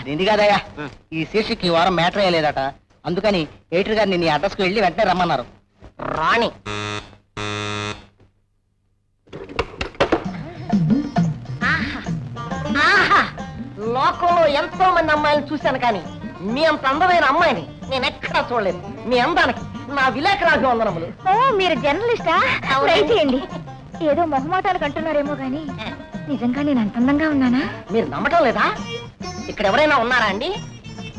అది కాదయ్యా, ఈ శీర్షికి ఈ వారం మ్యాటర్ అయ్యలేదట. అందుకని ఎయిటర్ గారు నిన్ను అడ్రస్కి వెళ్ళి వెంటనే రమ్మన్నారు. రాణి లోకంలో ఎంతో మంది అమ్మాయిలను చూశాను, కానీ మీ అంత అందమైన అమ్మాయిని నేను ఎక్కడా చూడలేదు. మీ అందానికి నా విలేకరాజు వందనములు. ఓ, మీరు జర్నలిస్టా? చేయండి. ఏదో మొహమాటాలకు అంటున్నారేమో గాని నిజంగా నేను అంత అందంగా ఉన్నానా? మీరు నమ్మటం లేదా? ఇక్కడ ఎవరైనా ఉన్నారా అండి?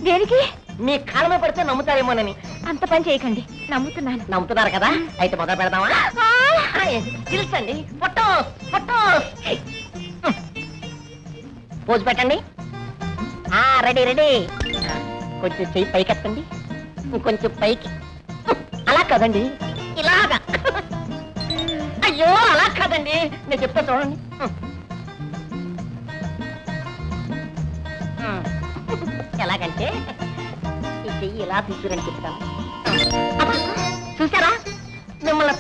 దేనికి? మీ కాలమే పడితే నమ్ముతారేమోనని. అంత పని చేయకండి, నమ్ముతున్నాను. నమ్ముతున్నారు కదా, అయితే మొదలు పెడదామా? తెలుసండి. ఫోటోస్ ఫోటోస్ పోజ్ పెట్టండి. Ready ready. కొంచెం చెయ్యి పైకి ఎత్తండి, ఇంకొంచెం పైకి. అలా కాదండి, ఇలాగా. అయ్యో అలా కాదండి, నేను చెప్తా చూడండి. ఎలాగంటే ఈ చెయ్యి ఇలా తీసుకురని చెప్తాను. చూసారా, మిమ్మల్ని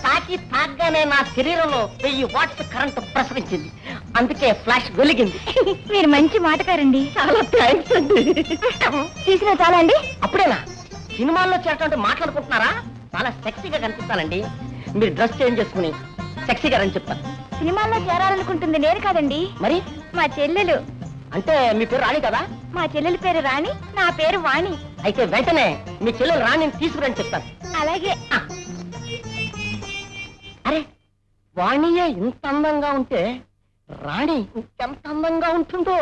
తాగ్గానే నా శరీరంలో 1000 వాట్స్ కరెంటు ప్రసరించింది. అందుకే ఫ్లాష్ వెలిగింది. మీరు మంచి మాటకారండి. చాలా థ్యాంక్స్ అండి. తీసిన చాలా అండి. అప్పుడేనా సినిమాల్లో చేరటంటే మాట్లాడుకుంటున్నారా? చాలా సెక్సీగా కనిపిస్తానండి. మీరు డ్రెస్ చేంజ్ చేసుకుని సెక్సీగా రని చెప్తాను. సినిమాల్లో చేరాలనుకుంటుంది నేను కాదండి, మరి మా చెల్లెలు. అంటే మీ పేరు రాణి కదా? మా చెల్లెలి పేరు రాణి, నా పేరు వాణి. అయితే వెంటనే మీ చెల్లెలు రాణిని తీసుకురని చెప్తాను. అలాగే. అరే, వాణియే ఇంత అందంగా ఉంటే రాణి ఇంకెంత అందంగా ఉంటుందో.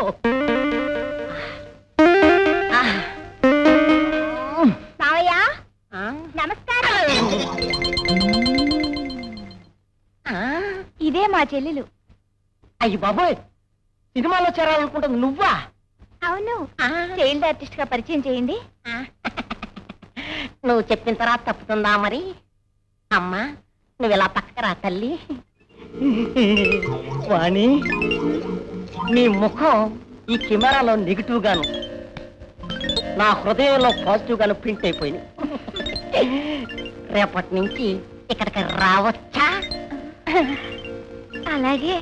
మావయ్య నమస్కారం. ఇదే మా చెల్లెలు. అయ్యి బాబోయ్, సినిమాలో చేరాలనుకుంటుంది నువ్వా? అవును. చైల్డ్ ఆర్టిస్ట్ గా పరిచయం చేయండి. నువ్వు చెప్పిన తర్వాత తప్పుతుందా మరి? అమ్మా, నువ్వు ఇలా పక్కరా తల్లి. వాణి, నీ ముఖం ఈ కెమెరాలో నెగిటివ్ గాను, నా హృదయంలో పాజిటివ్ గాను ప్రింట్ అయిపోయింది. రేపటి నుంచి ఇక్కడికి రావచ్చా? అలాగే.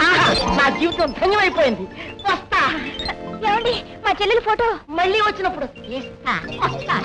నా జీవితం ధన్యమైపోయింది. వస్తా. ఏమండి, మా చెల్లెలు ఫోటో మళ్ళీ వచ్చినప్పుడు తీస్తా. వస్తా.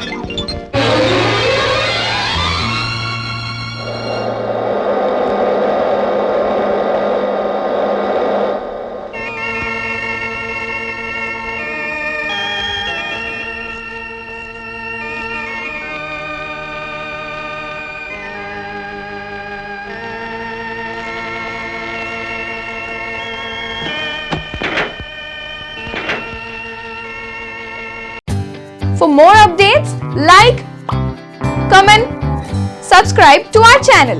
For more updates, like, comment, subscribe to our channel.